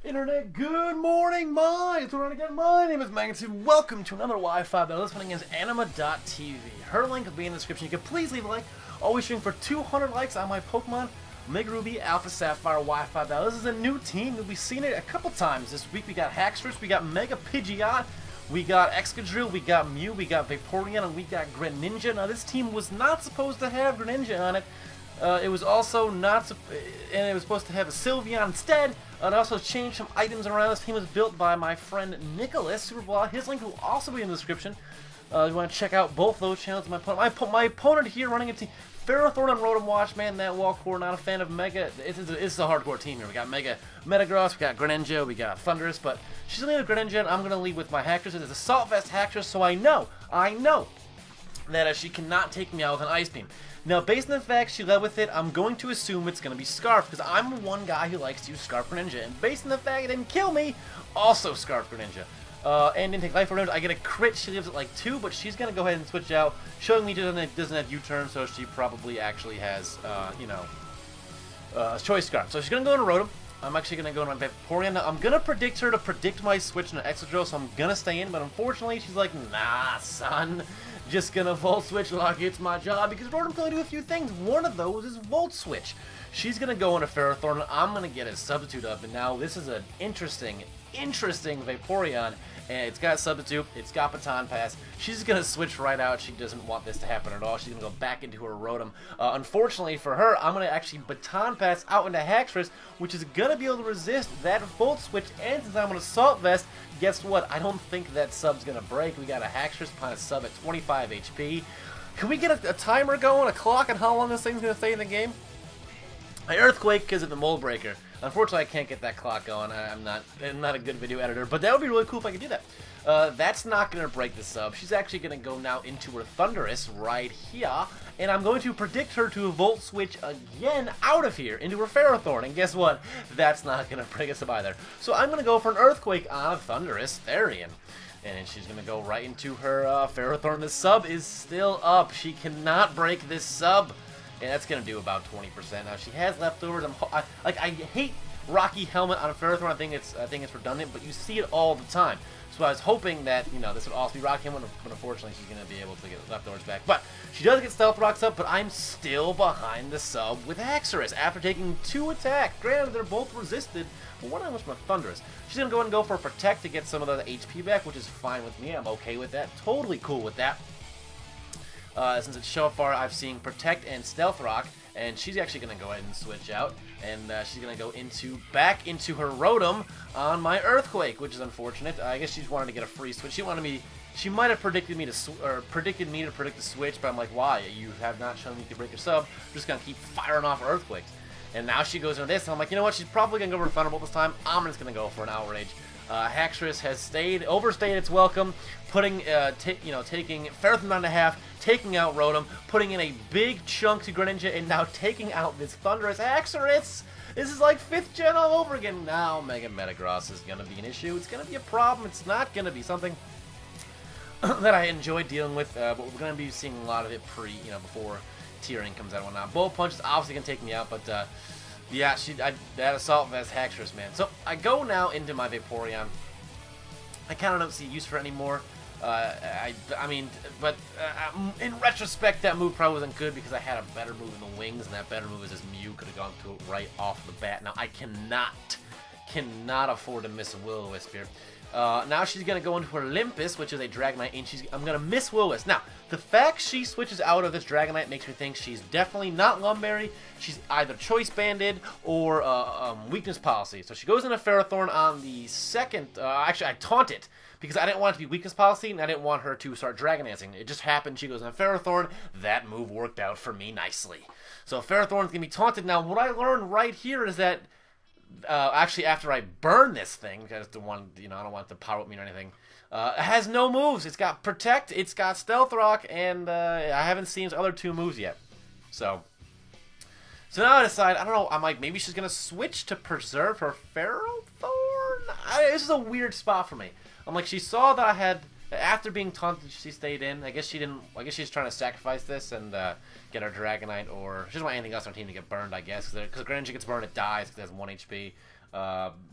Internet, good morning, my name is Magnitude. Welcome to another Wi-Fi battle. This one against AnimaDotTV. Her link will be in the description. You can please leave a like. Always shooting for 200 likes on my Pokemon Mega Ruby Alpha Sapphire Wi-Fi battle. This is a new team. We've seen it a couple times this week. We got Haxorus, we got Mega Pidgeot, we got Excadrill, we got Mew, we got Vaporeon, and we got Greninja. Now this team was not supposed to have Greninja on it. It was also not, and it was supposed to have a Sylveon instead. It also changed some items around. This team was built by my friend Nicholas Superblaw. His link will also be in the description. You want to check out both those channels. My opponent here running a team. Ferrothorn and Rotom Watch, man, that wall core, not a fan of Mega. It's a hardcore team here. We got Mega Metagross, we got Greninja, we got Thundurus, but she's leading with Greninja, and I'm going to lead with my Haxorus. It's a Salt Vest Haxorus, so I know that she cannot take me out with an Ice Beam. Now, based on the fact she led with it, I'm going to assume it's going to be Scarf, because I'm one guy who likes to use Scarf Greninja. And based on the fact it didn't kill me, also Scarf Greninja. And didn't take Life Greninja. I get a crit, she lives at like 2, but she's going to go ahead and switch out, showing me she doesn't have U-turn, so she probably actually has, Choice Scarf. So she's going to go into Rotom. I'm actually going to go into my Vaporeon. Now, I'm going to predict her to predict my switch into Excadrill, so I'm going to stay in, but unfortunately, she's like, nah, son. Just gonna Volt Switch like it's my job, because Rotom can only do a few things. One of those is Volt Switch. She's gonna go into Ferrothorn, and I'm gonna get a Substitute up, and now this is an interesting Vaporeon, and it's got Substitute, it's got Baton Pass. She's gonna switch right out. She doesn't want this to happen at all. She's gonna go back into her Rotom. Unfortunately for her, I'm gonna actually Baton Pass out into Haxorus, which is gonna be able to resist that Volt Switch, and since I'm gonna Assault Vest, guess what? I don't think that sub's gonna break. We got a Haxorus upon a sub at 25 HP. Can we get a timer going, a clock on how long this thing's gonna stay in the game? I Earthquake because of the Mold Breaker. Unfortunately, I can't get that clock going. I'm not a good video editor, but that would be really cool if I could do that. That's not going to break the sub. She's actually going to go now into her Thundurus right here, and I'm going to predict her to Volt Switch again out of here into her Ferrothorn, and guess what? That's not going to break a sub either. So I'm going to go for an Earthquake on a Thundurus Therian. And she's going to go right into her Ferrothorn. The sub is still up. She cannot break this sub. And that's going to do about 20%. Now, she has leftovers. I hate Rocky Helmet on a Ferrothorn. I think it's redundant, but you see it all the time. So I was hoping that, this would also be Rocky Helmet, but unfortunately she's going to be able to get leftovers back. But she does get Stealth Rocks up, but I'm still behind the sub with Haxorus after taking 2 attacks. Granted, they're both resisted, but one of them was from Thundurus. She's going to go ahead and go for a Protect to get some of the HP back, which is fine with me. I'm okay with that. Totally cool with that. Since it's so far, I've seen Protect and Stealth Rock, and she's actually going to go ahead and switch out, and she's going to go back into her Rotom on my Earthquake, which is unfortunate. I guess she's wanted to get a free switch. She might have predicted me to predict the switch, but I'm like, why? You have not shown me you can break your sub. I'm just going to keep firing off Earthquakes. And now she goes into this, and I'm like, you know what? She's probably going to go for Thunderbolt this time. I'm just going to go for an Outrage. Haxorus has overstayed its welcome, taking Ferrothorn down to half, taking out Rotom, putting in a big chunk to Greninja, and now taking out this Thundurus Haxorus. This is like 5th gen all over again. Now Mega Metagross is going to be an issue. It's going to be a problem. It's not going to be something that I enjoy dealing with, but we're going to be seeing a lot of it before tiering comes out and whatnot. Bullet Punch is obviously going to take me out, but yeah, that Assault Vest Haxorus, man. So I go now into my Vaporeon. I kind of don't see use for it anymore. In retrospect, that move probably wasn't good because I had a better move in the wings, and that better move is this Mew could have gone to it right off the bat. Now I cannot afford to miss a Will-O-Wisp here. Now she's going to go into her Olympus, which is a Dragonite, and I'm going to miss Will-O-Wisp. Now, the fact she switches out of this Dragonite makes me think she's definitely not Lumberry. She's either Choice Banded or Weakness Policy. So she goes into Ferrothorn on the second. Actually, I taunt it because I didn't want it to be Weakness Policy, and I didn't want her to start Dragon Dancing. It just happened. She goes into Ferrothorn. That move worked out for me nicely. So Ferrothorn's going to be taunted. Now, what I learned right here is that actually, after I burn this thing, because I don't want it to power up me or anything, it has no moves. It's got Protect, it's got Stealth Rock, and I haven't seen its other 2 moves yet. So now I decide, I don't know, I'm like, maybe she's going to switch to Preserve her Ferrothorn? This is a weird spot for me. I'm like, she saw that I had After being taunted, she stayed in. I guess she didn't. I guess she's trying to sacrifice this and get her Dragonite, or she doesn't want anything else on her team to get burned. I guess because Greninja gets burned, it dies because it has 1 HP.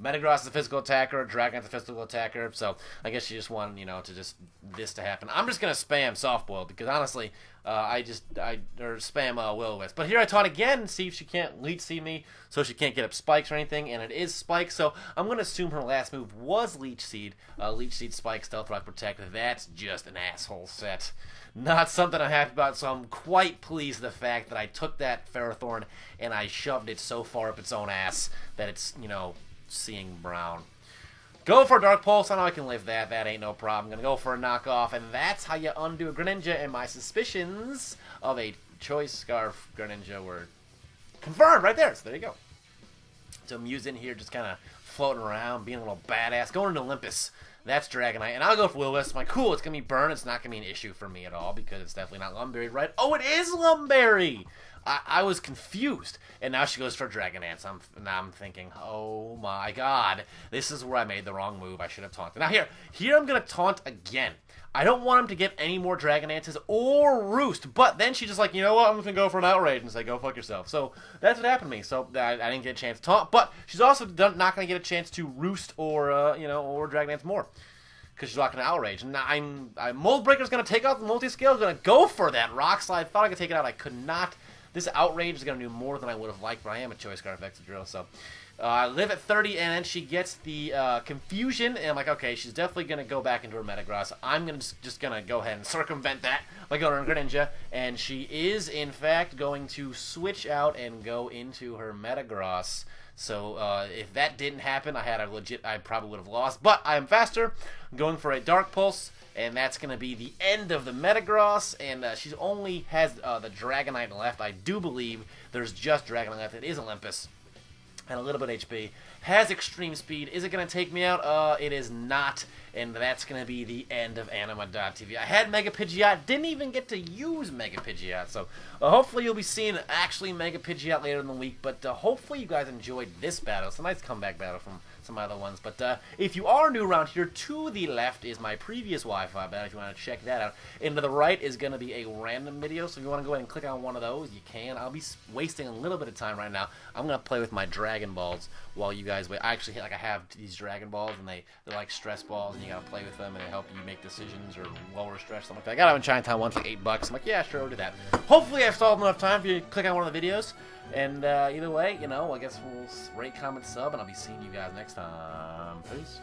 Metagross is a physical attacker, Dragonite's a physical attacker, so I guess she just wanted, you know, to just this to happen. I'm just gonna spam Softboiled because honestly, or spam Will-O-Wisp. But here I taunt again, see if she can't Leech Seed me, so she can't get up spikes or anything, and it is spikes, so I'm gonna assume her last move was Leech Seed, Spike, Stealth Rock, Protect. That's just an asshole set. Not something I'm happy about, so I'm quite pleased with the fact that I took that Ferrothorn and I shoved it so far up its own ass that it's, you know, seeing brown. Go for a Dark Pulse. I know I can live that. That ain't no problem. I'm going to go for a knockoff, and that's how you undo a Greninja, and my suspicions of a Choice Scarf Greninja were confirmed right there. So there you go. So Mew's in here just kind of floating around, being a little badass. Going into Olympus. That's Dragonite. And I'll go for Will-O-Wisp. I'm like, cool, it's going to be Burn. It's not going to be an issue for me at all because it's definitely not Lumberry, right? Oh, it is Lumberry! I was confused. And now she goes for Dragonance. Now I'm thinking, oh my god. This is where I made the wrong move. I should have taunted. Now here I'm going to taunt again. I don't want him to get any more Dragonances or Roost. But then she's just like, you know what? I'm just going to go for an Outrage and say, go fuck yourself. So that's what happened to me. So I didn't get a chance to taunt. But she's also not going to get a chance to Roost or, or Dragonance more. Because she's rocking an Outrage. And Mold Breaker's going to take out the Multiscale. Going to go for that Rock Slide. Thought I could take it out. I could not. This Outrage is going to do more than I would have liked, but I am a Choice Scarf Excadrill, so I live at 30, and then she gets the Confusion, and I'm like, okay, she's definitely going to go back into her Metagross. I'm just going to go ahead and circumvent that by going to her Greninja, and she is, in fact, going to switch out and go into her Metagross. So if that didn't happen, I probably would have lost, but I am faster. I'm going for a Dark Pulse. And that's going to be the end of the Metagross, and she only has the Dragonite left. I do believe there's just Dragonite left. It is Olympus, and a little bit HP. Has extreme speed. Is it going to take me out? It is not, and that's going to be the end of AnimaDotTV. I had Mega Pidgeot, didn't even get to use Mega Pidgeot, so hopefully you'll be seeing actually Mega Pidgeot later in the week, but hopefully you guys enjoyed this battle. It's a nice comeback battle from some other ones, but if you are new around here, to the left is my previous Wi-Fi battle if you want to check that out, and to the right is going to be a random video, so if you want to go ahead and click on one of those, you can. I'll be wasting a little bit of time right now. I'm going to play with my Dragon Balls while you guys wait. I actually I have these Dragon Balls, and they're like stress balls, and you got to play with them, and they help you make decisions or lower stress, something like that. I got them in Chinatown once, like $8. I'm like, yeah, sure, I'll do that. Hopefully I've solved enough time for you to click on one of the videos. And either way, I guess we'll rate, comment, sub, and I'll be seeing you guys next time. Peace.